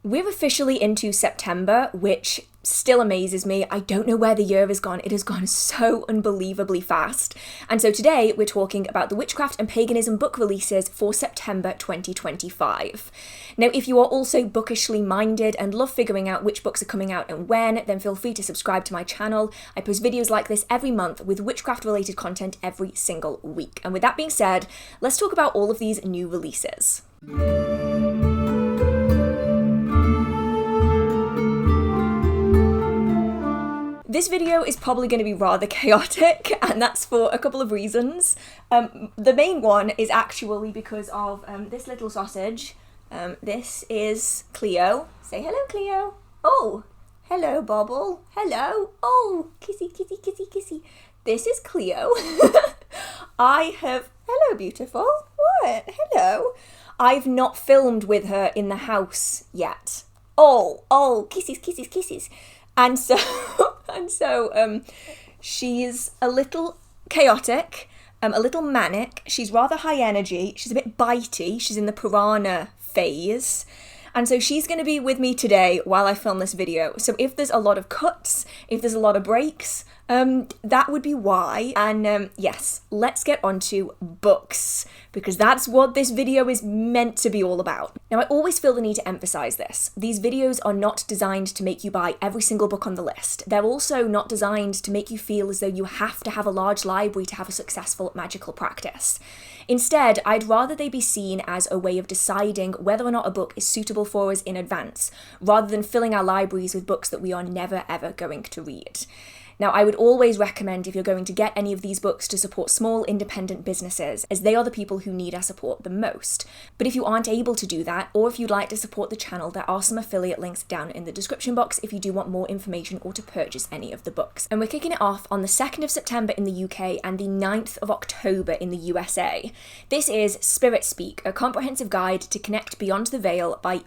We're officially into September, which still amazes me. I don't know where the year has gone. It has gone so unbelievably fast. And so today we're talking about the Witchcraft and Paganism book releases for September 2025. Now, if you are also bookishly minded and love figuring out which books are coming out and when, then feel free to subscribe to my channel. I post videos like this every month with witchcraft related content every single week. And with that being said, let's talk about all of these new releases. This video is probably going to be rather chaotic, and that's for a couple of reasons. The main one is actually because of this little sausage. This is Cleo. Say hello, Cleo. Oh, hello, Bobble. Hello. Oh, kissy, kissy, kissy, kissy. This is Cleo. Hello, beautiful. What? Hello. I've not filmed with her in the house yet. Oh, kisses, kisses, kisses. And so she's a little chaotic, a little manic. She's rather high energy. She's a bit bitey. She's in the piranha phase. And so she's going to be with me today while I film this video. So if there's a lot of cuts, if there's a lot of breaks, that would be why. And yes, let's get on to books, because that's what this video is meant to be all about. Now, I always feel the need to emphasize this. These videos are not designed to make you buy every single book on the list. They're also not designed to make you feel as though you have to have a large library to have a successful magical practice. Instead, I'd rather they be seen as a way of deciding whether or not a book is suitable for us in advance, rather than filling our libraries with books that we are never ever going to read. Now, I would always recommend, if you're going to get any of these books, to support small independent businesses, as they are the people who need our support the most. But if you aren't able to do that, or if you'd like to support the channel, there are some affiliate links down in the description box if you do want more information or to purchase any of the books. And we're kicking it off on the 2nd of September in the UK and the 9th of October in the USA. This is Spirit Speak, a comprehensive guide to connect beyond the veil by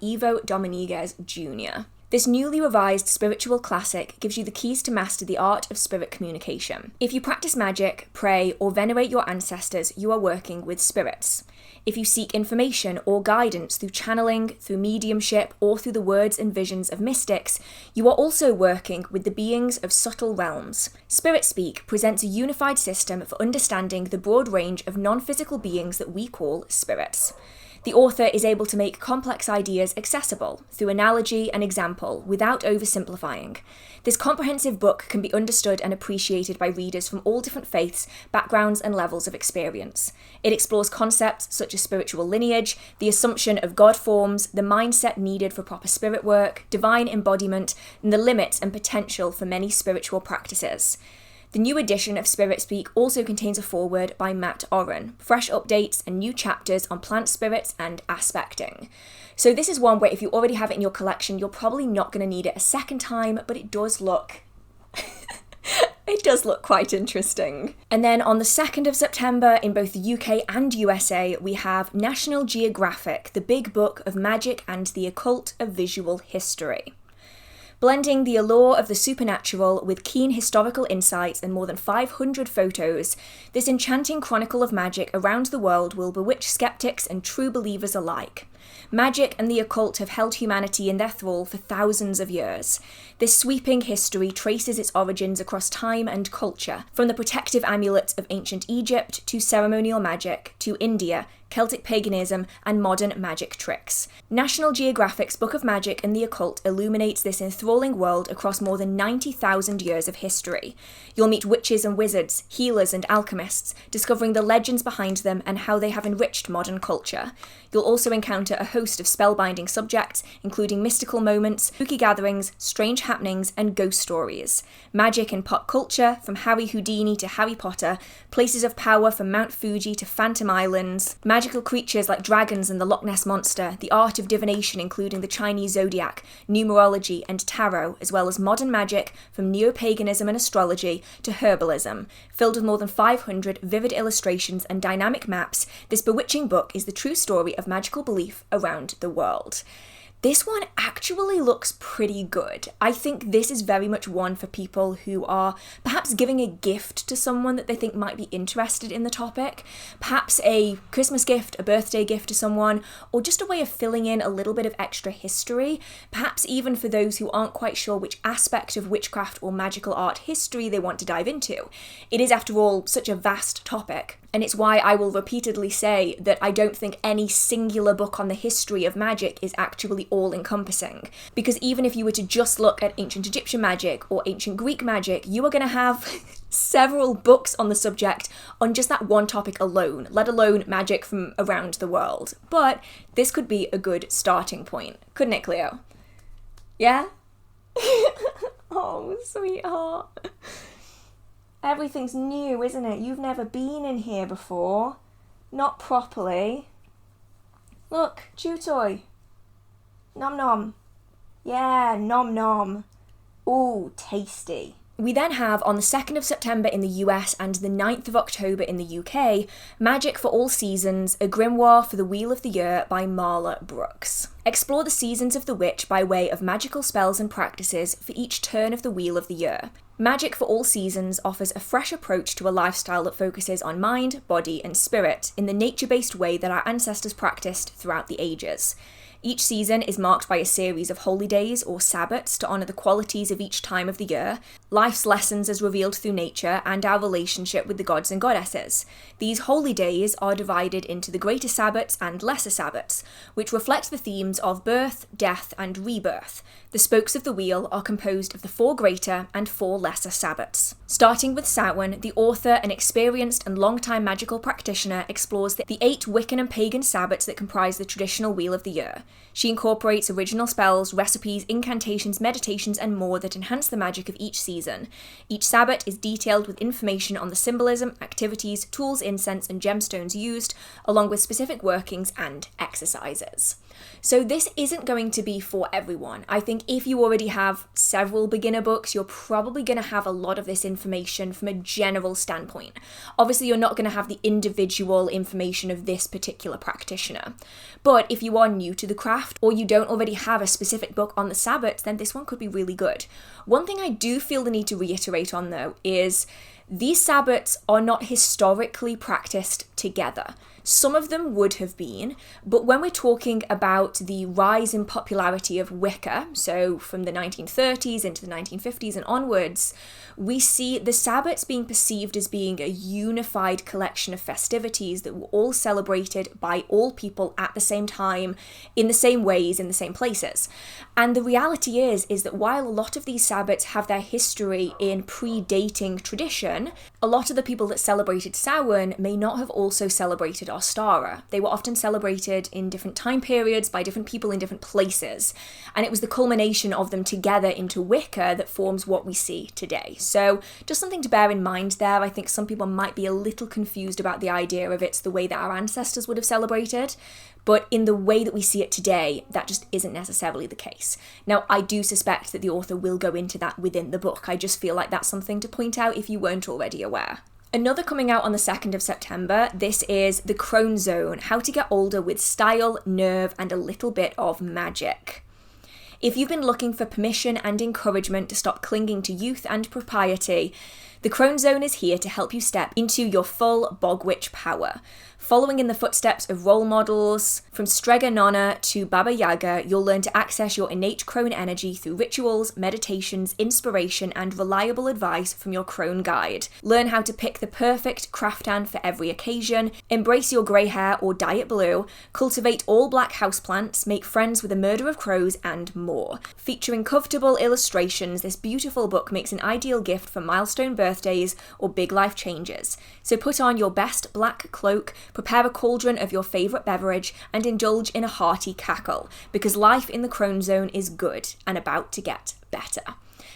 Dominguez Jr. This newly revised spiritual classic gives you the keys to master the art of spirit communication. If you practice magic, pray, or venerate your ancestors, you are working with spirits. If you seek information or guidance through channeling, through mediumship, or through the words and visions of mystics, you are also working with the beings of subtle realms. Spirit Speak presents a unified system for understanding the broad range of non-physical beings that we call spirits. The author is able to make complex ideas accessible through analogy and example without oversimplifying. This comprehensive book can be understood and appreciated by readers from all different faiths, backgrounds, and levels of experience. It explores concepts such as spiritual lineage, the assumption of God forms, the mindset needed for proper spirit work, divine embodiment, and the limits and potential for many spiritual practices. The new edition of Spirit Speak also contains a foreword by Matt Oren, fresh updates and new chapters on plant spirits and aspecting. So this is one where if you already have it in your collection, you're probably not going to need it a second time, but it does look... it does look quite interesting. And then on the 2nd of September, in both the UK and USA, we have National Geographic, the Big Book of Magic and the Occult of Visual History. Blending the allure of the supernatural with keen historical insights and more than 500 photos, this enchanting chronicle of magic around the world will bewitch skeptics and true believers alike. Magic and the occult have held humanity in their thrall for thousands of years. This sweeping history traces its origins across time and culture, from the protective amulets of ancient Egypt to ceremonial magic, to India, Celtic paganism, and modern magic tricks. National Geographic's Book of Magic and the Occult illuminates this enthralling world across more than 90,000 years of history. You'll meet witches and wizards, healers and alchemists, discovering the legends behind them and how they have enriched modern culture. You'll also encounter a host of spellbinding subjects, including mystical moments, spooky gatherings, strange happenings, and ghost stories. Magic and pop culture, from Harry Houdini to Harry Potter, places of power from Mount Fuji to Phantom Islands, magical creatures like dragons and the Loch Ness Monster, the art of divination including the Chinese zodiac, numerology, and tarot, as well as modern magic from neo-paganism and astrology to herbalism. Filled with more than 500 vivid illustrations and dynamic maps, this bewitching book is the true story of magical belief around the world. This one actually looks pretty good. I think this is very much one for people who are perhaps giving a gift to someone that they think might be interested in the topic, perhaps a Christmas gift, a birthday gift to someone, or just a way of filling in a little bit of extra history, perhaps even for those who aren't quite sure which aspect of witchcraft or magical art history they want to dive into. It is, after all, such a vast topic. And it's why I will repeatedly say that I don't think any singular book on the history of magic is actually all-encompassing. Because even if you were to just look at ancient Egyptian magic or ancient Greek magic, you are going to have several books on the subject on just that one topic alone, let alone magic from around the world. But this could be a good starting point, couldn't it, Cleo? Yeah? Oh, sweetheart. Everything's new, isn't it? You've never been in here before. Not properly. Look, chew toy. Nom nom. Yeah, nom nom. Ooh, tasty. We then have, on the 2nd of September in the US and the 9th of October in the UK, Magic for All Seasons, a Grimoire for the Wheel of the Year by Marla Brooks. Explore the seasons of the witch by way of magical spells and practices for each turn of the Wheel of the Year. Magic for All Seasons offers a fresh approach to a lifestyle that focuses on mind, body, and spirit in the nature-based way that our ancestors practiced throughout the ages. Each season is marked by a series of holy days or Sabbats to honour the qualities of each time of the year, life's lessons as revealed through nature, and our relationship with the gods and goddesses. These holy days are divided into the greater Sabbats and lesser Sabbats, which reflect the themes of birth, death, and rebirth. The spokes of the wheel are composed of the 4 greater and 4 lesser Sabbats. Starting with Samhain, the author, an experienced and long-time magical practitioner, explores the 8 Wiccan and pagan Sabbats that comprise the traditional Wheel of the Year. She incorporates original spells, recipes, incantations, meditations, and more that enhance the magic of each season. Each Sabbat is detailed with information on the symbolism, activities, tools, incense, and gemstones used, along with specific workings and exercises. So this isn't going to be for everyone. I think if you already have several beginner books, you're probably going to have a lot of this information from a general standpoint. Obviously, you're not going to have the individual information of this particular practitioner. But if you are new to the craft, or you don't already have a specific book on the Sabbats, then this one could be really good. One thing I do feel the need to reiterate on, though, is these Sabbats are not historically practiced together. Some of them would have been, but when we're talking about the rise in popularity of Wicca, so from the 1930s into the 1950s and onwards, we see the Sabbats being perceived as being a unified collection of festivities that were all celebrated by all people at the same time, in the same ways, in the same places. And the reality is that while a lot of these Sabbats have their history in predating tradition, a lot of the people that celebrated Samhain may not have also celebrated Ostara. They were often celebrated in different time periods by different people in different places, and it was the culmination of them together into Wicca that forms what we see today. So just something to bear in mind there. I think some people might be a little confused about the idea of it's the way that our ancestors would have celebrated, but in the way that we see it today, that just isn't necessarily the case. Now, I do suspect that the author will go into that within the book. I just feel like that's something to point out if you weren't already aware. Another coming out on the 2nd of September, this is The Crone Zone, How to Get Older with Style, Nerve, and a Little Bit of Magic. If you've been looking for permission and encouragement to stop clinging to youth and propriety, The Crone Zone is here to help you step into your full bog witch power. Following in the footsteps of role models, from Strega Nonna to Baba Yaga, you'll learn to access your innate crone energy through rituals, meditations, inspiration, and reliable advice from your crone guide. Learn how to pick the perfect craftan for every occasion, embrace your grey hair or dye it blue, cultivate all black houseplants, make friends with a murder of crows, and more. Featuring comfortable illustrations, this beautiful book makes an ideal gift for milestone birthdays or big life changes. So put on your best black cloak, prepare a cauldron of your favourite beverage, and indulge in a hearty cackle, because life in the Crone Zone is good and about to get better.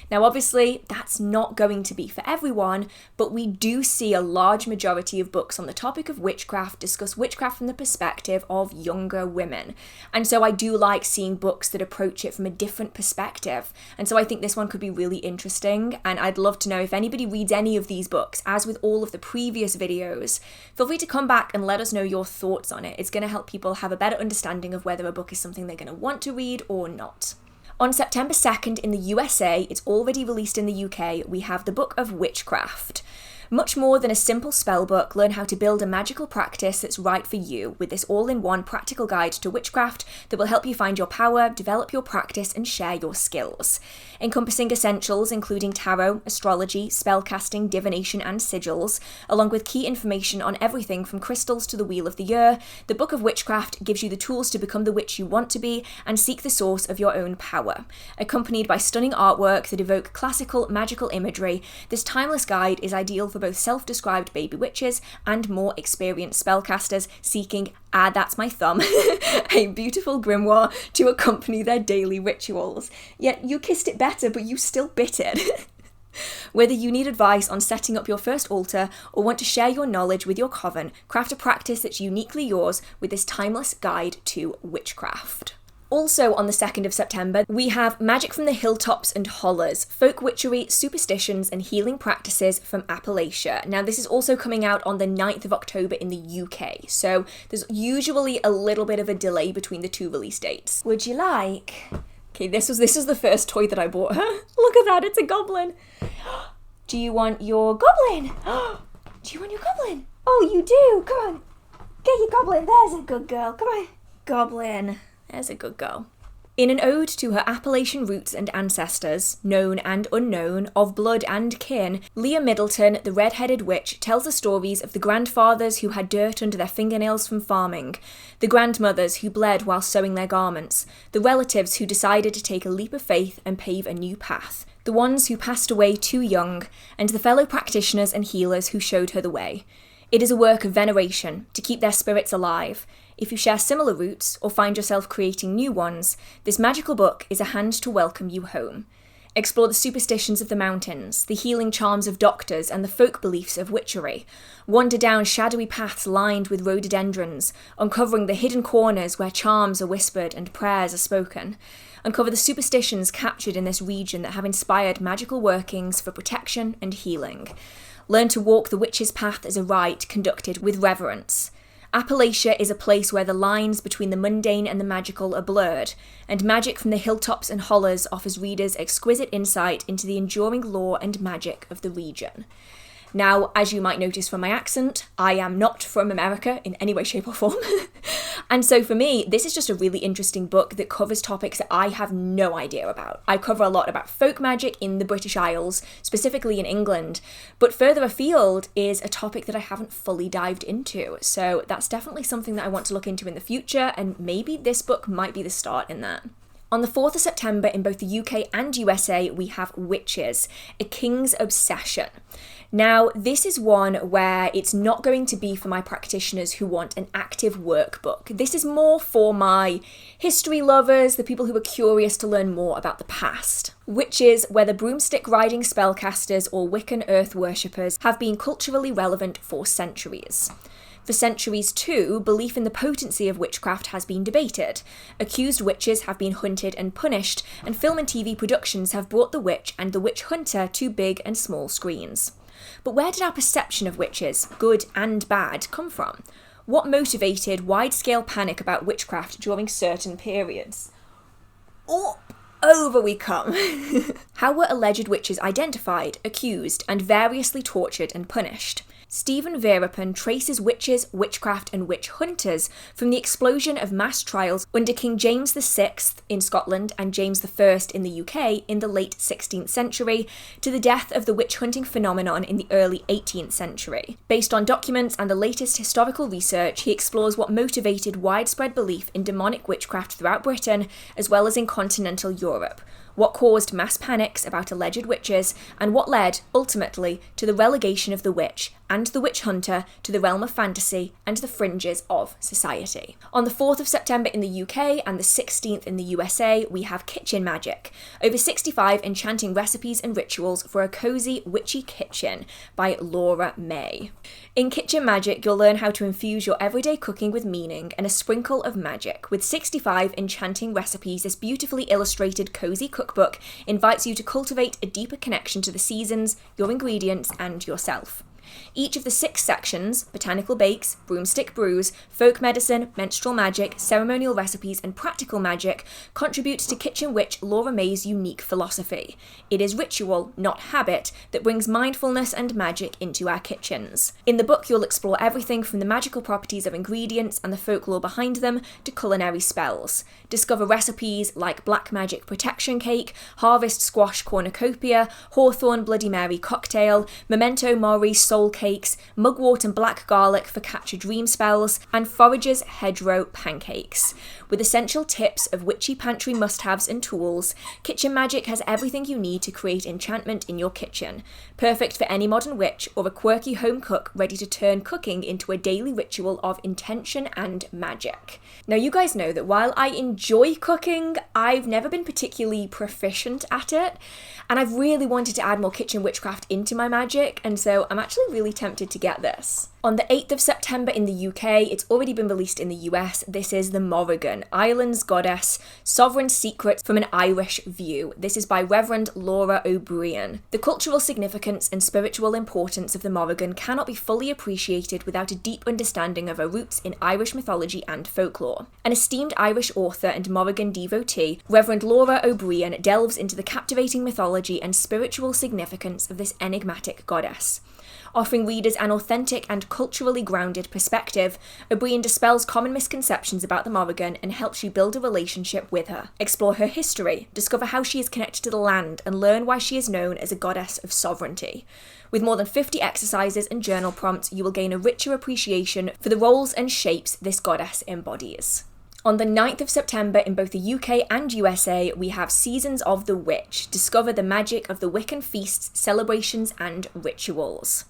Now, obviously, that's not going to be for everyone, but we do see a large majority of books on the topic of witchcraft discuss witchcraft from the perspective of younger women. And so I do like seeing books that approach it from a different perspective. And so I think this one could be really interesting, and I'd love to know if anybody reads any of these books. As with all of the previous videos, feel free to come back and let us know your thoughts on it. It's going to help people have a better understanding of whether a book is something they're going to want to read or not. On September 2nd in the USA, it's already released in the UK, we have the Book of Witchcraft. Much more than a simple spell book, learn how to build a magical practice that's right for you with this all-in-one practical guide to witchcraft that will help you find your power, develop your practice, and share your skills. Encompassing essentials including tarot, astrology, spellcasting, divination, and sigils, along with key information on everything from crystals to the Wheel of the Year, the Book of Witchcraft gives you the tools to become the witch you want to be and seek the source of your own power. Accompanied by stunning artwork that evoke classical magical imagery, this timeless guide is ideal for both self-described baby witches and more experienced spellcasters seeking, that's my thumb, a beautiful grimoire to accompany their daily rituals. Yet you kissed it better, but you still bit it. Whether you need advice on setting up your first altar or want to share your knowledge with your coven, craft a practice that's uniquely yours with this timeless guide to witchcraft. Also on the 2nd of September, we have Magic from the Hilltops and Hollers, folk witchery, superstitions and healing practices from Appalachia. Now this is also coming out on the 9th of October in the UK, so there's usually a little bit of a delay between the two release dates. Would you like... Okay, this was the first toy that I bought her. Look at that, it's a goblin. Do you want your goblin? Do you want your goblin? Oh, you do, come on. Get your goblin, there's a good girl, come on. Goblin. There's a good girl. In an ode to her Appalachian roots and ancestors, known and unknown, of blood and kin, Leah Middleton, the red-headed witch, tells the stories of the grandfathers who had dirt under their fingernails from farming, the grandmothers who bled while sewing their garments, the relatives who decided to take a leap of faith and pave a new path, the ones who passed away too young, and the fellow practitioners and healers who showed her the way. It is a work of veneration, to keep their spirits alive. If you share similar roots, or find yourself creating new ones, this magical book is a hand to welcome you home. Explore the superstitions of the mountains, the healing charms of doctors, and the folk beliefs of witchery. Wander down shadowy paths lined with rhododendrons, uncovering the hidden corners where charms are whispered and prayers are spoken. Uncover the superstitions captured in this region that have inspired magical workings for protection and healing. Learn to walk the witch's path as a rite conducted with reverence. Appalachia is a place where the lines between the mundane and the magical are blurred, and Magic from the Hilltops and Hollers offers readers exquisite insight into the enduring lore and magic of the region. Now, as you might notice from my accent, I am not from America in any way, shape or form. And so for me, this is just a really interesting book that covers topics that I have no idea about. I cover a lot about folk magic in the British Isles, specifically in England, but further afield is a topic that I haven't fully dived into. So that's definitely something that I want to look into in the future, and maybe this book might be the start in that. On the 4th of September in both the UK and USA, we have Witches, A King's Obsession. Now, this is one where it's not going to be for my practitioners who want an active workbook. This is more for my history lovers, the people who are curious to learn more about the past. Witches, whether broomstick-riding spellcasters or Wiccan earth worshippers, have been culturally relevant for centuries. For centuries too, belief in the potency of witchcraft has been debated. Accused witches have been hunted and punished, and film and TV productions have brought the witch and the witch hunter to big and small screens. But where did our perception of witches, good and bad, come from? What motivated wide-scale panic about witchcraft during certain periods? Over we come. How were alleged witches identified, accused, and variously tortured and punished? Stephen Veerapen traces witches, witchcraft and witch hunters from the explosion of mass trials under King James VI in Scotland and James I in the UK in the late 16th century to the death of the witch hunting phenomenon in the early 18th century. Based on documents and the latest historical research, he explores what motivated widespread belief in demonic witchcraft throughout Britain as well as in continental Europe. what caused mass panics about alleged witches, and what led, ultimately, to the relegation of the witch and the witch hunter to the realm of fantasy and the fringes of society. On the 4th of September in the UK and the 16th in the USA, we have Kitchen Magic, over 65 enchanting recipes and rituals for a cozy, witchy kitchen by Lora May. In Kitchen Magic, you'll learn how to infuse your everyday cooking with meaning and a sprinkle of magic. With 65 enchanting recipes, this beautifully illustrated cozy cookbook invites you to cultivate a deeper connection to the seasons, your ingredients, and yourself. Each of the 6 sections, botanical bakes, broomstick brews, folk medicine, menstrual magic, ceremonial recipes, and practical magic, contribute to Kitchen Witch Lora May's unique philosophy. It is ritual, not habit, that brings mindfulness and magic into our kitchens. In the book, you'll explore everything from the magical properties of ingredients and the folklore behind them to culinary spells. Discover recipes like Black Magic Protection Cake, Harvest Squash Cornucopia, Hawthorn Bloody Mary Cocktail, Memento Mori Soul Cakes, Mugwort and Black Garlic for Catch a Dream spells, and Forager's Hedgerow Pancakes. With essential tips of witchy pantry must-haves and tools, Kitchen Magic has everything you need to create enchantment in your kitchen. Perfect for any modern witch or a quirky home cook ready to turn cooking into a daily ritual of intention and magic. Now, you guys know that while I enjoy cooking, I've never been particularly proficient at it, and I've really wanted to add more kitchen witchcraft into my magic, and so I'm actually really tempted to get this. On the 8th of September in the UK, it's already been released in the US, this is the Morrgian, Ireland's goddess, sovereign secrets from an Irish view. This is by Reverend Laura O'Brien. The cultural significance and spiritual importance of the Morrgian cannot be fully appreciated without a deep understanding of her roots in Irish mythology and folklore. An esteemed Irish author and Morrgian devotee, Reverend Laura O'Brien delves into the captivating mythology and spiritual significance of this enigmatic goddess. Offering readers an authentic and culturally grounded perspective, O'Brien dispels common misconceptions about the Morrgian and helps you build a relationship with her. Explore her history, discover how she is connected to the land, and learn why she is known as a goddess of sovereignty. With more than 50 exercises and journal prompts, you will gain a richer appreciation for the roles and shapes this goddess embodies. On the 9th of September in both the UK and USA, we have Seasons of the Witch. Discover the magic of the Wiccan feasts, celebrations, and rituals.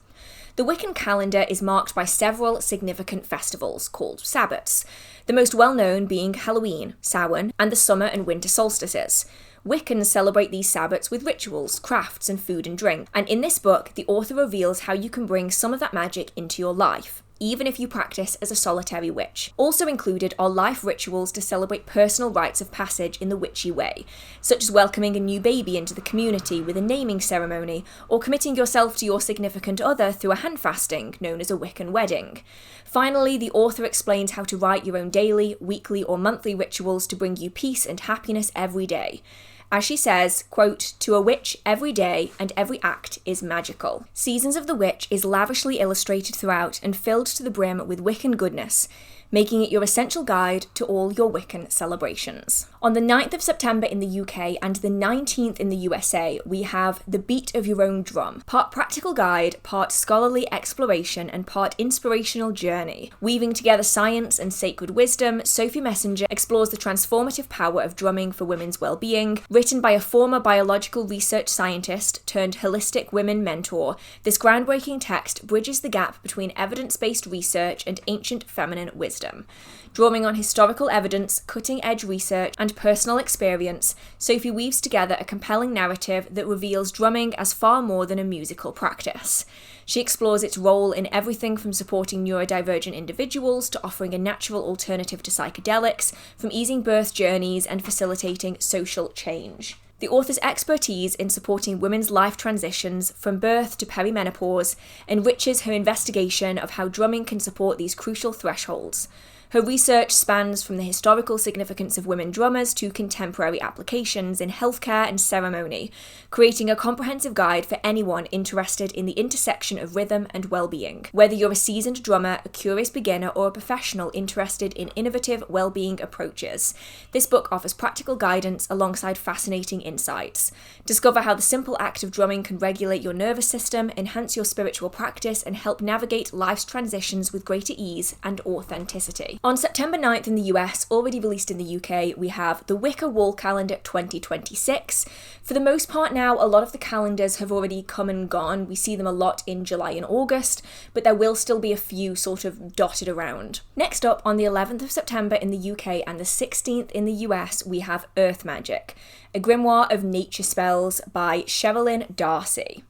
The Wiccan calendar is marked by several significant festivals called Sabbats, the most well-known being Halloween, Samhain, and the summer and winter solstices. Wiccans celebrate these Sabbats with rituals, crafts, and food and drink, and in this book, the author reveals how you can bring some of that magic into your life, even if you practice as a solitary witch. Also included are life rituals to celebrate personal rites of passage in the witchy way, such as welcoming a new baby into the community with a naming ceremony, or committing yourself to your significant other through a handfasting, known as a Wiccan wedding. Finally, the author explains how to write your own daily, weekly, or monthly rituals to bring you peace and happiness every day. As she says, quote, "To a witch, every day and every act is magical." Seasons of the Witch is lavishly illustrated throughout and filled to the brim with Wiccan goodness, making it your essential guide to all your Wiccan celebrations. On the 9th of September in the UK and the 19th in the USA, we have The Beat of Your Own Drum, part practical guide, part scholarly exploration, and part inspirational journey. Weaving together science and sacred wisdom, Sophie Messenger explores the transformative power of drumming for women's well-being. Written by a former biological research scientist turned holistic women mentor, this groundbreaking text bridges the gap between evidence-based research and ancient feminine wisdom. Drawing on historical evidence, cutting-edge research, and personal experience, Sophie weaves together a compelling narrative that reveals drumming as far more than a musical practice. She explores its role in everything from supporting neurodivergent individuals to offering a natural alternative to psychedelics, from easing birth journeys and facilitating social change. The author's expertise in supporting women's life transitions from birth to perimenopause enriches her investigation of how drumming can support these crucial thresholds. Her research spans from the historical significance of women drummers to contemporary applications in healthcare and ceremony, creating a comprehensive guide for anyone interested in the intersection of rhythm and well-being. Whether you're a seasoned drummer, a curious beginner, or a professional interested in innovative well-being approaches, this book offers practical guidance alongside fascinating insights. Discover how the simple act of drumming can regulate your nervous system, enhance your spiritual practice, and help navigate life's transitions with greater ease and authenticity. Sophie. On September 9th in the US, already released in the UK, we have the Wicca Wall Calendar 2026. For the most part now, a lot of the calendars have already come and gone. We see them a lot in July and August, but there will still be a few sort of dotted around. Next up, on the 11th of September in the UK and the 16th in the US, we have Earth Magick, a grimoire of nature spells by Sherilyn Darcy.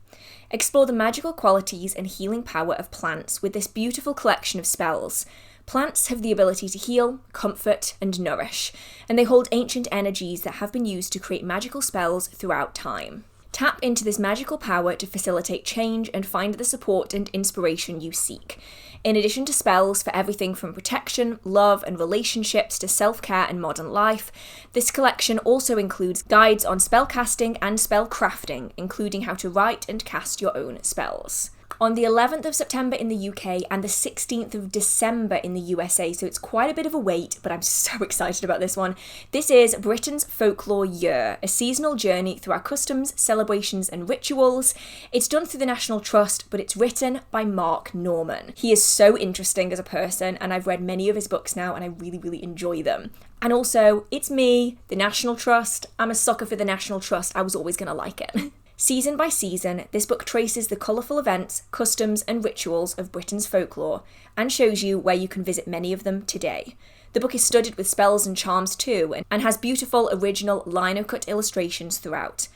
Explore the magical qualities and healing power of plants with this beautiful collection of spells. Plants have the ability to heal, comfort, and nourish, and they hold ancient energies that have been used to create magical spells throughout time. Tap into this magical power to facilitate change and find the support and inspiration you seek. In addition to spells for everything from protection, love, and relationships to self-care and modern life, this collection also includes guides on spellcasting and spell crafting, including how to write and cast your own spells. On the 11th of September in the UK and the 16th of December in the USA, so it's quite a bit of a wait, but I'm so excited about this one. This is Britain's Folklore Year, a seasonal journey through our customs, celebrations and rituals. It's done through the National Trust, but it's written by Mark Norman. He is so interesting as a person, and I've read many of his books now, and I really, really enjoy them. And also, it's me, the National Trust. I'm a sucker for the National Trust. I was always going to like it. Season by season, this book traces the colourful events, customs and rituals of Britain's folklore and shows you where you can visit many of them today. The book is studded with spells and charms too, and has beautiful original lino-cut illustrations throughout.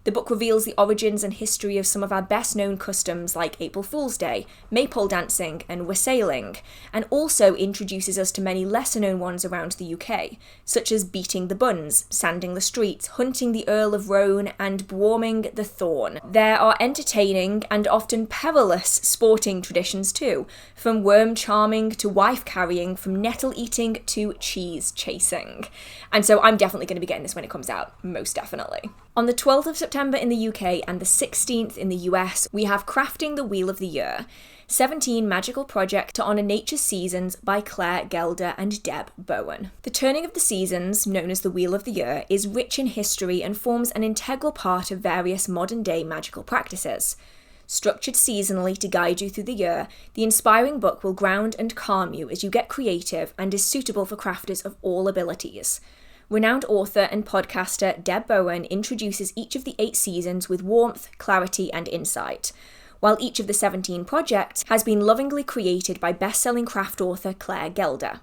The book reveals the origins and history of some of our best-known customs like April Fool's Day, maypole dancing and wassailing, and also introduces us to many lesser-known ones around the UK, such as beating the buns, sanding the streets, hunting the Earl of Roan, and warming the thorn. There are entertaining and often perilous sporting traditions too, from worm charming to wife carrying, from nettle eating to cheese chasing. And so I'm definitely going to be getting this when it comes out, most definitely. On the 12th of September in the UK and the 16th in the US, we have Crafting the Wheel of the Year, 17 magical projects to honour nature's seasons by Claire Gelder and Deb Bowen. The turning of the seasons, known as the Wheel of the Year, is rich in history and forms an integral part of various modern-day magical practices. Structured seasonally to guide you through the year, the inspiring book will ground and calm you as you get creative and is suitable for crafters of all abilities. Renowned author and podcaster Deb Bowen introduces each of the 8 seasons with warmth, clarity, and insight, while each of the 17 projects has been lovingly created by best-selling craft author Claire Gelder.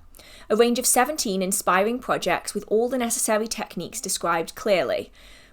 A range of 17 inspiring projects with all the necessary techniques described clearly.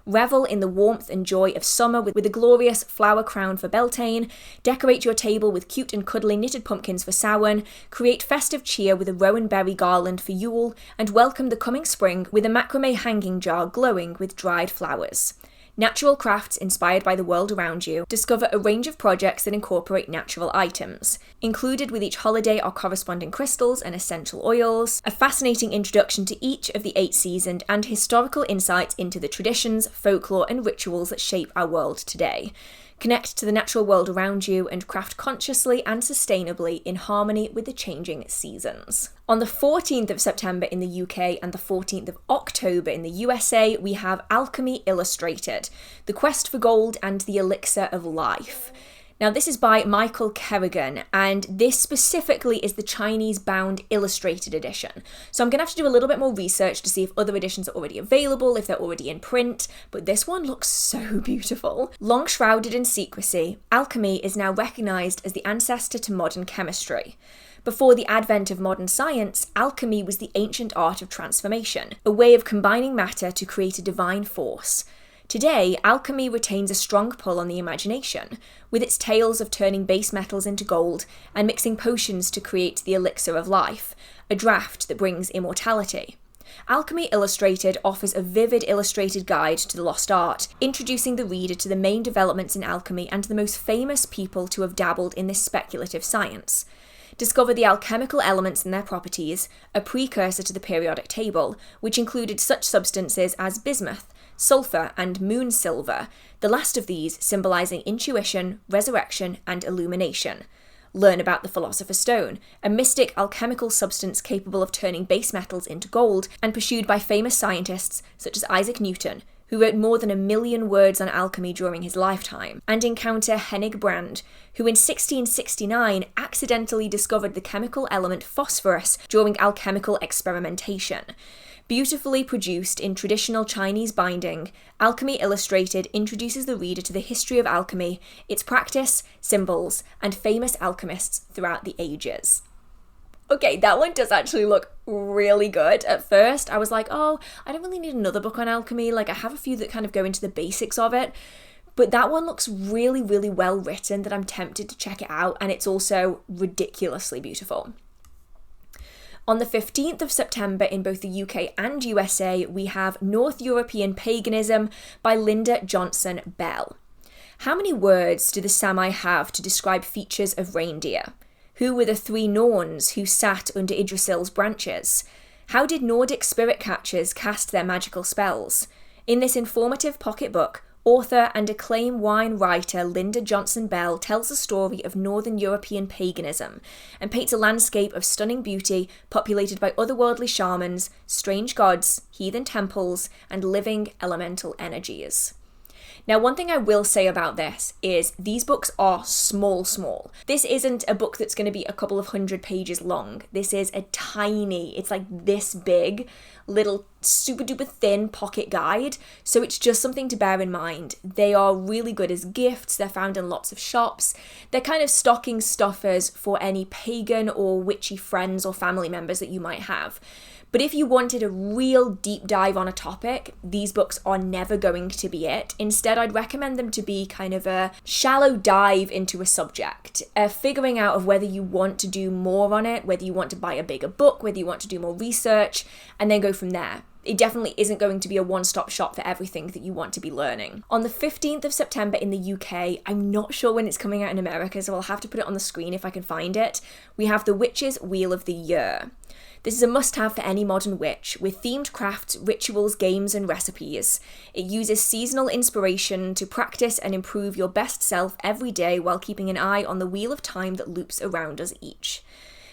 Revel in the warmth and joy of summer with a glorious flower crown for Beltane, decorate your table with cute and cuddly knitted pumpkins for Samhain, create festive cheer with a rowan berry garland for Yule, and welcome the coming spring with a macrame hanging jar glowing with dried flowers. Natural crafts inspired by the world around you. Discover a range of projects that incorporate natural items. Included with each holiday are corresponding crystals and essential oils, a fascinating introduction to each of the 8 seasons, and historical insights into the traditions, folklore, and rituals that shape our world today. Connect to the natural world around you and craft consciously and sustainably in harmony with the changing seasons. On the 14th of September in the UK and the 14th of October in the USA, we have Alchemy Illustrated, The Quest for Gold and the Elixir of Life. Now, this is by Michael Kerrigan, and this specifically is the Chinese-bound illustrated edition. So I'm going to have to do a little bit more research to see if other editions are already available, if they're already in print, but this one looks so beautiful. Long shrouded in secrecy, alchemy is now recognised as the ancestor to modern chemistry. Before the advent of modern science, alchemy was the ancient art of transformation, a way of combining matter to create a divine force. Today, alchemy retains a strong pull on the imagination, with its tales of turning base metals into gold and mixing potions to create the elixir of life, a draught that brings immortality. Alchemy Illustrated offers a vivid illustrated guide to the lost art, introducing the reader to the main developments in alchemy and the most famous people to have dabbled in this speculative science. Discover the alchemical elements and their properties, a precursor to the periodic table, which included such substances as bismuth, sulfur, and moon silver, the last of these symbolizing intuition, resurrection, and illumination. Learn about the Philosopher's Stone, a mystic alchemical substance capable of turning base metals into gold and pursued by famous scientists such as Isaac Newton, who wrote more than 1 million words on alchemy during his lifetime, and encounter Hennig Brand, who in 1669 accidentally discovered the chemical element phosphorus during alchemical experimentation. Beautifully produced in traditional Chinese binding, Alchemy Illustrated introduces the reader to the history of alchemy, its practice, symbols, and famous alchemists throughout the ages. Okay, that one does actually look really good. At first, I was like, oh, I don't really need another book on alchemy. Like, I have a few that kind of go into the basics of it. But that one looks really, really well written that I'm tempted to check it out. And it's also ridiculously beautiful. On the 15th of September in both the UK and USA, we have North European Paganism by Linda Johnson Bell. How many words do the Sami have to describe features of reindeer? Who were the 3 Norns who sat under Yggdrasil's branches? How did Nordic spirit catchers cast their magical spells? In this informative pocketbook, author and acclaimed wine writer Linda Johnson Bell tells the story of Northern European paganism and paints a landscape of stunning beauty populated by otherworldly shamans, strange gods, heathen temples, and living elemental energies. Now, one thing I will say about this is these books are small. This isn't a book that's going to be a couple of 100 pages long. This is a tiny, it's like this big, little super duper thin pocket guide. So it's just something to bear in mind. They are really good as gifts. They're found in lots of shops. They're kind of stocking stuffers for any pagan or witchy friends or family members that you might have. But if you wanted a real deep dive on a topic, these books are never going to be it. Instead, I'd recommend them to be kind of a shallow dive into a subject, figuring out of whether you want to do more on it, whether you want to buy a bigger book, whether you want to do more research, and then go from there. It definitely isn't going to be a one-stop shop for everything that you want to be learning. On the 15th of September in the UK, I'm not sure when it's coming out in America, so I'll have to put it on the screen if I can find it, we have The Witch's Wheel of the Year. This is a must-have for any modern witch, with themed crafts, rituals, games, and recipes. It uses seasonal inspiration to practice and improve your best self every day while keeping an eye on the wheel of time that loops around us each.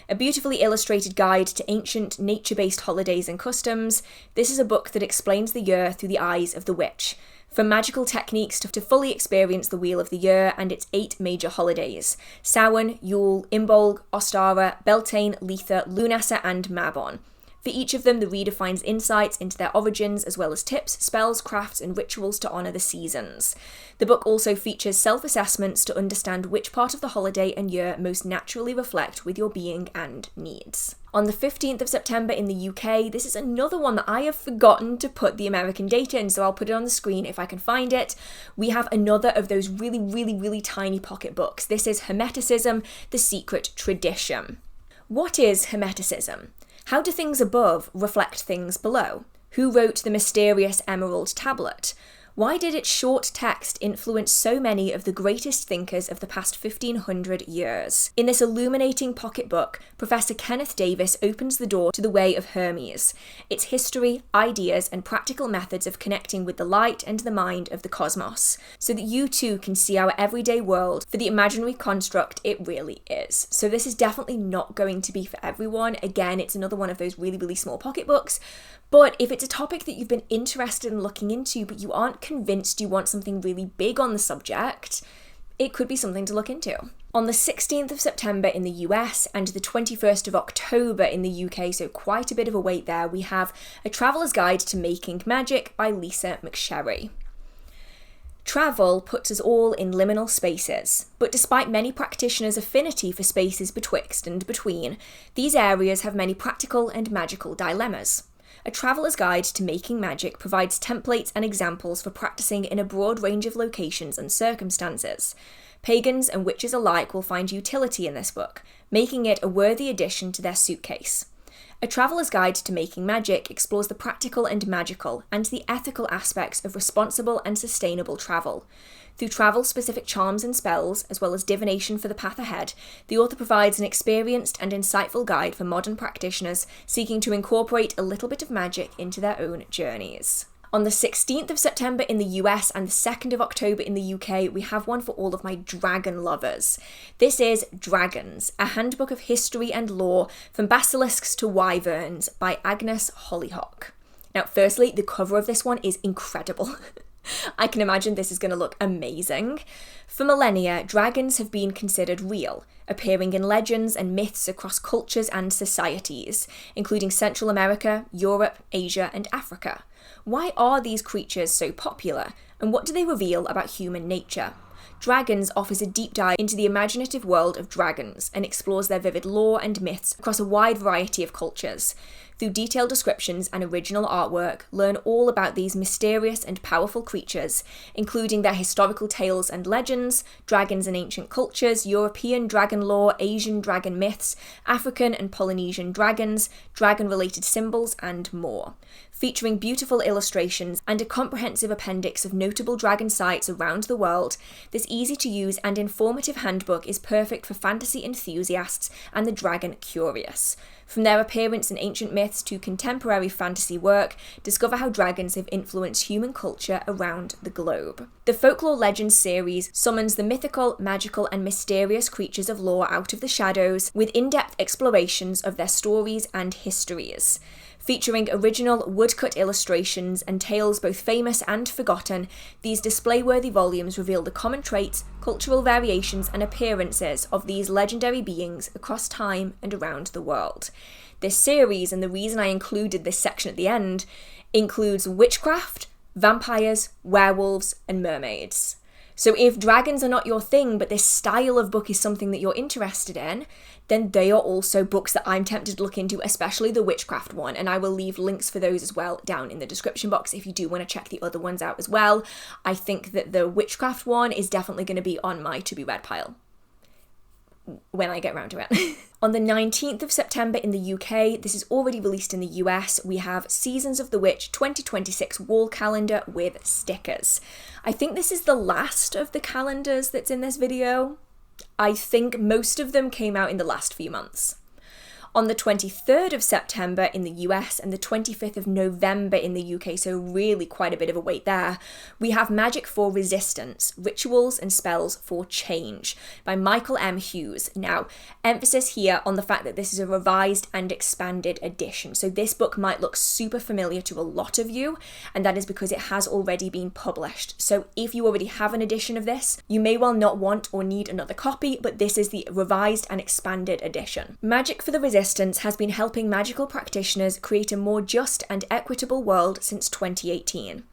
A beautifully illustrated guide to ancient, nature-based holidays and customs, this is a book that explains the year through the eyes of the witch. From magical techniques to fully experience the Wheel of the Year and its 8 major holidays: Samhain, Yule, Imbolg, Ostara, Beltane, Letha, Lunasa, and Mabon. For each of them, the reader finds insights into their origins, as well as tips, spells, crafts, and rituals to honour the seasons. The book also features self-assessments to understand which part of the holiday and year most naturally reflect with your being and needs. On the 15th of September in the UK, this is another one that I have forgotten to put the American date in, so I'll put it on the screen if I can find it. We have another of those really tiny pocket books. This is Hermeticism, The Secret Tradition. What is Hermeticism? How do things above reflect things below? Who wrote the mysterious Emerald Tablet? Why did its short text influence so many of the greatest thinkers of the past 1500 years? In this illuminating pocketbook, Professor Kenneth Davis opens the door to the Way of Hermes, its history, ideas, and practical methods of connecting with the light and the mind of the cosmos, so that you too can see our everyday world for the imaginary construct it really is. So this is definitely not going to be for everyone. Again, it's another one of those really small pocketbooks. But if it's a topic that you've been interested in looking into, but you aren't convinced you want something really big on the subject, it could be something to look into. On the 16th of September in the US and the 21st of October in the UK, so quite a bit of a wait there, we have A Traveller's Guide to Making Magic by Lisa McSherry. Travel puts us all in liminal spaces, but despite many practitioners' affinity for spaces betwixt and between, these areas have many practical and magical dilemmas. A Traveller's Guide to Making Magic provides templates and examples for practicing in a broad range of locations and circumstances. Pagans and witches alike will find utility in this book, making it a worthy addition to their suitcase. A Traveller's Guide to Making Magic explores the practical and magical, and the ethical aspects of responsible and sustainable travel. Through travel-specific charms and spells, as well as divination for the path ahead, the author provides an experienced and insightful guide for modern practitioners seeking to incorporate a little bit of magic into their own journeys. On the 16th of September in the US and the 2nd of October in the UK, we have one for all of my dragon lovers. This is Dragons, a handbook of history and lore from basilisks to wyverns by Agnes Hollyhock. Now, firstly, the cover of this one is incredible. I can imagine this is going to look amazing. For millennia, dragons have been considered real, appearing in legends and myths across cultures and societies, including Central America, Europe, Asia, and Africa. Why are these creatures so popular, and what do they reveal about human nature? Dragons offers a deep dive into the imaginative world of dragons and explores their vivid lore and myths across a wide variety of cultures. Through detailed descriptions and original artwork, learn all about these mysterious and powerful creatures, including their historical tales and legends, dragons in ancient cultures, European dragon lore, Asian dragon myths, African and Polynesian dragons, dragon-related symbols, and more. Featuring beautiful illustrations and a comprehensive appendix of notable dragon sites around the world, this easy-to-use and informative handbook is perfect for fantasy enthusiasts and the dragon curious. From their appearance in ancient myths to contemporary fantasy work, discover how dragons have influenced human culture around the globe. The Folklore Legends series summons the mythical, magical, and mysterious creatures of lore out of the shadows with in-depth explorations of their stories and histories. Featuring original woodcut illustrations and tales both famous and forgotten, these display-worthy volumes reveal the common traits, cultural variations, and appearances of these legendary beings across time and around the world. This series, and the reason I included this section at the end, includes witchcraft, vampires, werewolves, and mermaids. So if dragons are not your thing, but this style of book is something that you're interested in, then they are also books that I'm tempted to look into, especially the witchcraft one, and I will leave links for those as well down in the description box if you do want to check the other ones out as well. I think that the witchcraft one is definitely going to be on my to-be-read pile when I get around to it. On the 19th of September in the UK, this is already released in the US, we have Seasons of the Witch 2026 wall calendar with stickers. I think this is the last of the calendars that's in this video. I think most of them came out in the last few months. On the 23rd of September in the US and the 25th of November in the UK, so really quite a bit of a wait there, we have Magic for Resistance, Rituals and Spells for Change by Michael M. Hughes. Now, emphasis here on the fact that this is a revised and expanded edition, so this book might look super familiar to a lot of you, and that is because it has already been published. So if you already have an edition of this, you may well not want or need another copy, but this is the revised and expanded edition. Magic for the Resistance has been helping magical practitioners create a more just and equitable world since 2018.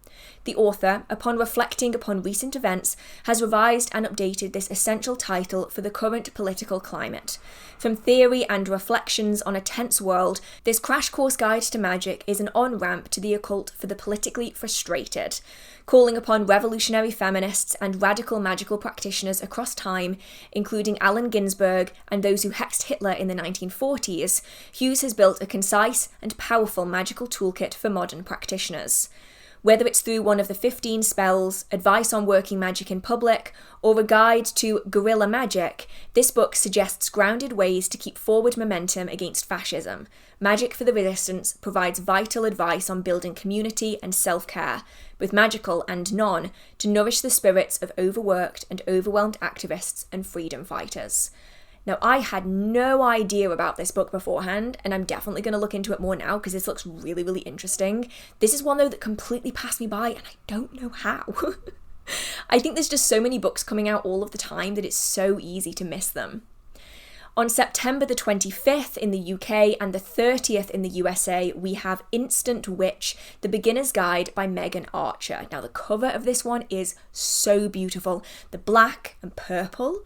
The author, upon reflecting upon recent events, has revised and updated this essential title for the current political climate. From theory and reflections on a tense world, this crash course guide to magic is an on-ramp to the occult for the politically frustrated. Calling upon revolutionary feminists and radical magical practitioners across time, including Allen Ginsberg and those who hexed Hitler in the 1940s, Hughes has built a concise and powerful magical toolkit for modern practitioners. Whether it's through one of the 15 spells, advice on working magic in public, or a guide to guerrilla magic, this book suggests grounded ways to keep forward momentum against fascism. Magic for the Resistance provides vital advice on building community and self-care, both magical and non, to nourish the spirits of overworked and overwhelmed activists and freedom fighters. Now, I had no idea about this book beforehand, and I'm definitely going to look into it more now because this looks really, really interesting. This is one, though, that completely passed me by, and I don't know how. I think there's just so many books coming out all of the time that it's so easy to miss them. On September the 25th in the UK and the 30th in the USA, we have Instant Witch, The Beginner's Guide by Megan Archer. Now, the cover of this one is so beautiful. The black and purple.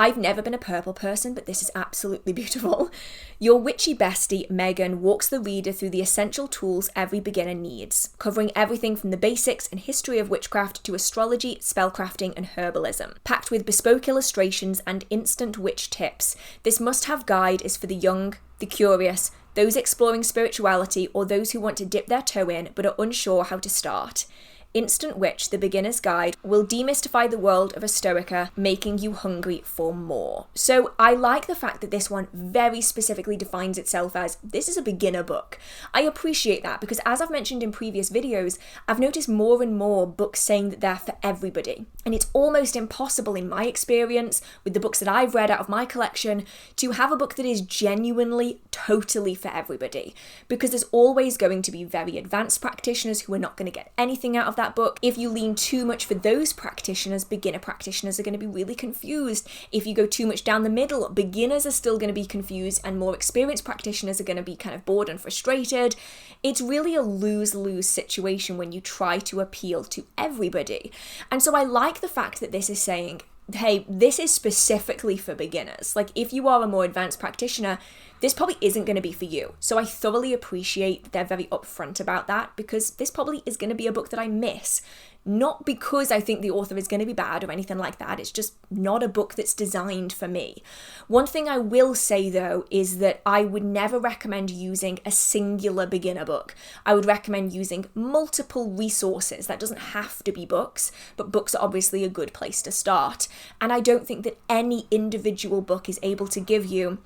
I've never been a purple person, but this is absolutely beautiful. Your witchy bestie, Megan, walks the reader through the essential tools every beginner needs, covering everything from the basics and history of witchcraft to astrology, spellcrafting, and herbalism. Packed with bespoke illustrations and instant witch tips, this must-have guide is for the young, the curious, those exploring spirituality, or those who want to dip their toe in but are unsure how to start. Instant Witch, The Beginner's Guide, will demystify the world of a Stoica, making you hungry for more. So I like the fact that this one very specifically defines itself as, this is a beginner book. I appreciate that because as I've mentioned in previous videos, I've noticed more and more books saying that they're for everybody. And it's almost impossible in my experience with the books that I've read out of my collection to have a book that is genuinely totally for everybody, because there's always going to be very advanced practitioners who are not going to get anything out of that book. If you lean too much for those practitioners, beginner practitioners are going to be really confused. If you go too much down the middle, beginners are still going to be confused and more experienced practitioners are going to be kind of bored and frustrated. It's really a lose-lose situation when you try to appeal to everybody. And so I like the fact that this is saying, hey, this is specifically for beginners. Like, if you are a more advanced practitioner, this probably isn't going to be for you. So I thoroughly appreciate that they're very upfront about that, because this probably is going to be a book that I miss. Not because I think the author is going to be bad or anything like that, it's just not a book that's designed for me. One thing I will say though is that I would never recommend using a singular beginner book. I would recommend using multiple resources. That doesn't have to be books, but books are obviously a good place to start. And I don't think that any individual book is able to give you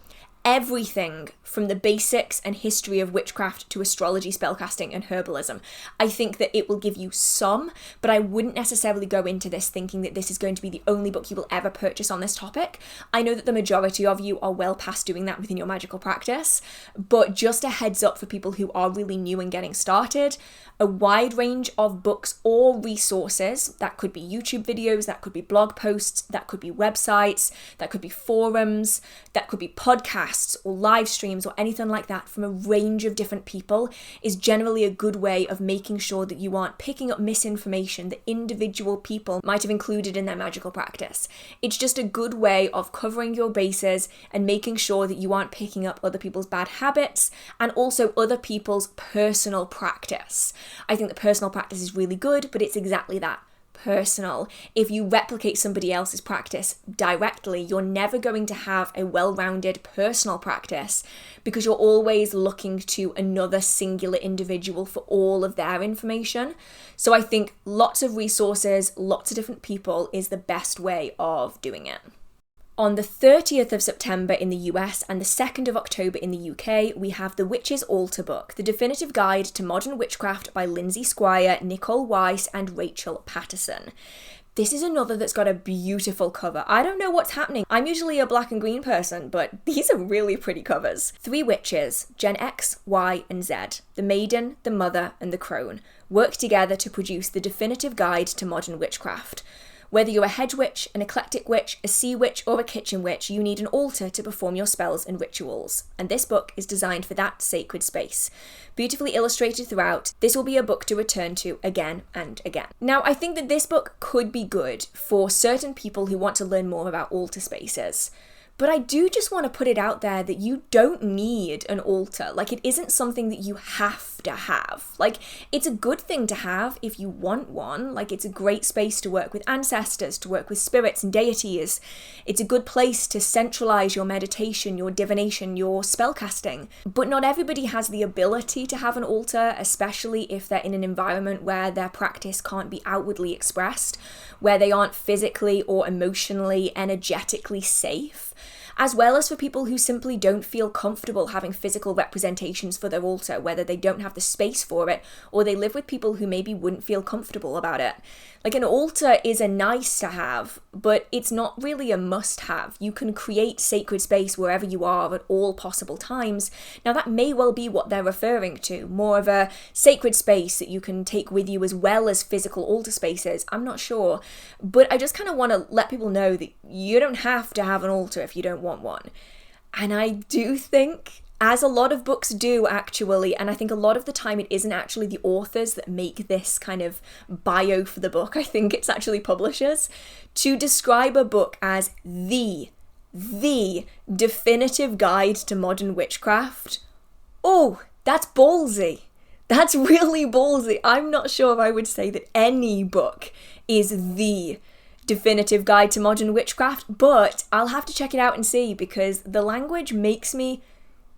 everything from the basics and history of witchcraft to astrology, spellcasting, and herbalism. I think that it will give you some, but I wouldn't necessarily go into this thinking that this is going to be the only book you will ever purchase on this topic. I know that the majority of you are well past doing that within your magical practice, but just a heads up for people who are really new and getting started, a wide range of books or resources, that could be YouTube videos, that could be blog posts, that could be websites, that could be forums, that could be podcasts or live streams or anything like that from a range of different people, is generally a good way of making sure that you aren't picking up misinformation that individual people might have included in their magical practice. It's just a good way of covering your bases and making sure that you aren't picking up other people's bad habits and also other people's personal practice. I think that personal practice is really good, but it's exactly that. Personal. If you replicate somebody else's practice directly, you're never going to have a well-rounded personal practice because you're always looking to another singular individual for all of their information. So I think lots of resources, lots of different people is the best way of doing it. On the 30th of September in the US and the 2nd of October in the UK, we have The Witch's Altar Book, The Definitive Guide to Modern Witchcraft by Lindsay Squire, Nicole Weiss, and Rachel Patterson. This is another that's got a beautiful cover. I don't know what's happening. I'm usually a black and green person, but these are really pretty covers. 3 witches, Gen X, Y, and Z, the Maiden, the Mother, and the Crone, work together to produce the definitive guide to modern witchcraft. Whether you're a hedge witch, an eclectic witch, a sea witch, or a kitchen witch, you need an altar to perform your spells and rituals. And this book is designed for that sacred space. Beautifully illustrated throughout, this will be a book to return to again and again. Now, I think that this book could be good for certain people who want to learn more about altar spaces. But I do just want to put it out there that you don't need an altar. Like, it isn't something that you have to have. Like, it's a good thing to have if you want one. Like, it's a great space to work with ancestors, to work with spirits and deities. It's a good place to centralize your meditation, your divination, your spellcasting. But not everybody has the ability to have an altar, especially if they're in an environment where their practice can't be outwardly expressed, where they aren't physically or emotionally, energetically safe. As well as for people who simply don't feel comfortable having physical representations for their altar, whether they don't have the space for it or they live with people who maybe wouldn't feel comfortable about it. Like, an altar is a nice to have, but it's not really a must have. You can create sacred space wherever you are at all possible times. Now, that may well be what they're referring to, more of a sacred space that you can take with you as well as physical altar spaces. I'm not sure, but I just kind of want to let people know that you don't have to have an altar if you don't want one. And I do think, as a lot of books do actually, and I think a lot of the time it isn't actually the authors that make this kind of bio for the book, I think it's actually publishers, to describe a book as the definitive guide to modern witchcraft. Oh, that's ballsy. That's really ballsy. I'm not sure if I would say that any book is the definitive guide to modern witchcraft, but I'll have to check it out and see, because the language makes me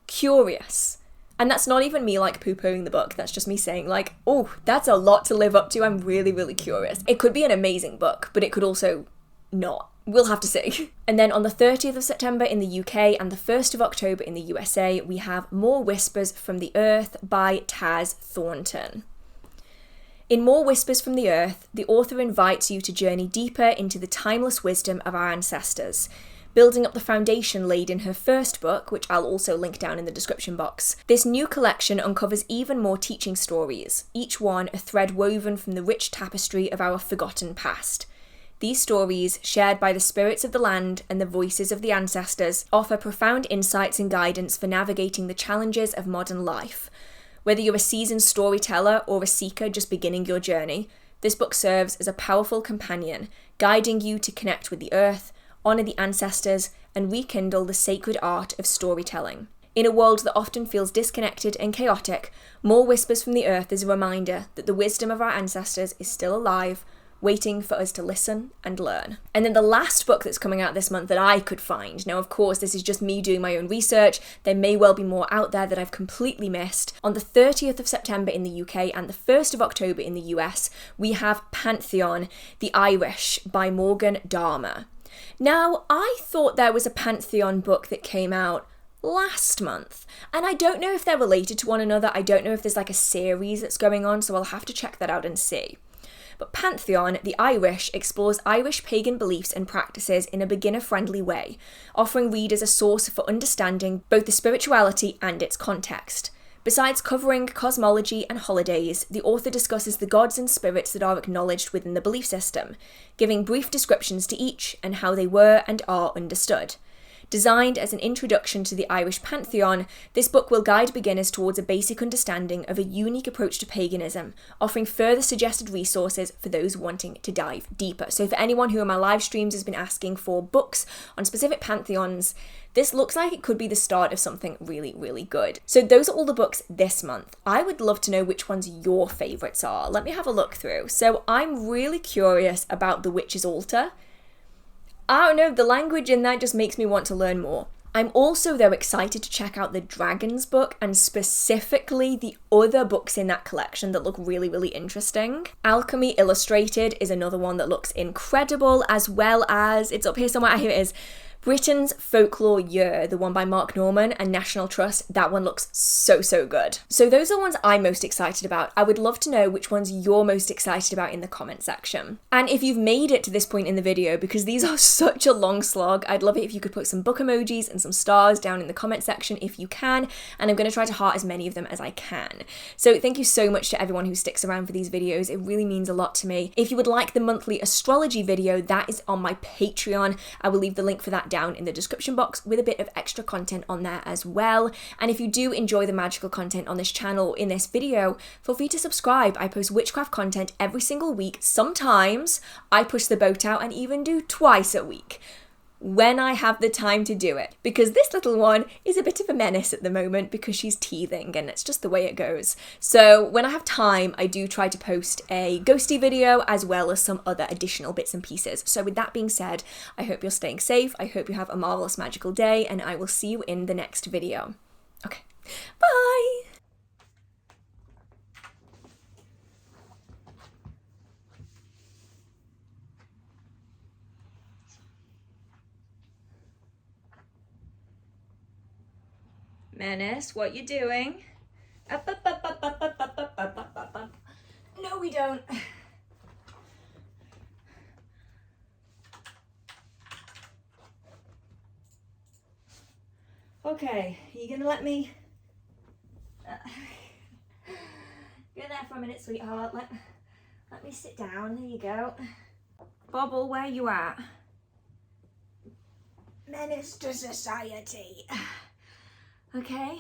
curious. And that's not even me like poo-pooing the book, that's just me saying like, oh, that's a lot to live up to, I'm really, really curious. It could be an amazing book, but it could also not. We'll have to see. And then on the 30th of September in the UK and the 1st of October in the USA, we have More Whispers from the Earth by Taz Thornton. In More Whispers from the Earth, the author invites you to journey deeper into the timeless wisdom of our ancestors, building up the foundation laid in her first book, which I'll also link down in the description box. This new collection uncovers even more teaching stories, each one a thread woven from the rich tapestry of our forgotten past. These stories, shared by the spirits of the land and the voices of the ancestors, offer profound insights and guidance for navigating the challenges of modern life. Whether you're a seasoned storyteller or a seeker just beginning your journey, this book serves as a powerful companion, guiding you to connect with the earth, honour the ancestors, and rekindle the sacred art of storytelling. In a world that often feels disconnected and chaotic, More Whispers from the Earth is a reminder that the wisdom of our ancestors is still alive, waiting for us to listen and learn. And then the last book that's coming out this month that I could find, now of course this is just me doing my own research, there may well be more out there that I've completely missed. On the 30th of September in the UK and the 1st of October in the US, we have Pantheon, the Irish by Morgan Dharma. Now, I thought there was a Pantheon book that came out last month, and I don't know if they're related to one another. I don't know if there's like a series that's going on, so I'll have to check that out and see. But Pantheon, the Irish, explores Irish pagan beliefs and practices in a beginner-friendly way, offering readers a source for understanding both the spirituality and its context. Besides covering cosmology and holidays, the author discusses the gods and spirits that are acknowledged within the belief system, giving brief descriptions to each and how they were and are understood. Designed as an introduction to the Irish pantheon, this book will guide beginners towards a basic understanding of a unique approach to paganism, offering further suggested resources for those wanting to dive deeper. So for anyone who in my live streams has been asking for books on specific pantheons, this looks like it could be the start of something really, really good. So those are all the books this month. I would love to know which ones your favourites are. Let me have a look through. So I'm really curious about The Witch's Altar. I don't know, the language in that just makes me want to learn more. I'm also, though, excited to check out the Dragons book and specifically the other books in that collection that look really, really interesting. Alchemy Illustrated is another one that looks incredible, as well as, it's up here somewhere, here it is, Britain's Folklore Year, the one by Mark Norman and National Trust. That one looks so, so good. So those are the ones I'm most excited about. I would love to know which ones you're most excited about in the comment section. And if you've made it to this point in the video, because these are such a long slog, I'd love it if you could put some book emojis and some stars down in the comment section if you can, and I'm going to try to heart as many of them as I can. So thank you so much to everyone who sticks around for these videos. It really means a lot to me. If you would like the monthly astrology video, that is on my Patreon. I will leave the link for that down in the description box with a bit of extra content on there as well. And if you do enjoy the magical content on this channel in this video, feel free to subscribe. I post witchcraft content every single week. Sometimes I push the boat out and even do twice a week when I have the time to do it, because this little one is a bit of a menace at the moment because she's teething and it's just the way it goes. So when I have time, I do try to post a ghosty video as well as some other additional bits and pieces. So with that being said, I hope you're staying safe, I hope you have a marvellous magical day, and I will see you in the next video. Okay, bye! Menace, what you doing? Up, up, up, up, up, up, up, up, up, up, up, up. No, we don't. Okay, are you gonna let me? Get there for a minute, sweetheart. Let me sit down. There you go. Bobble, where you at? Menace to society. Okay.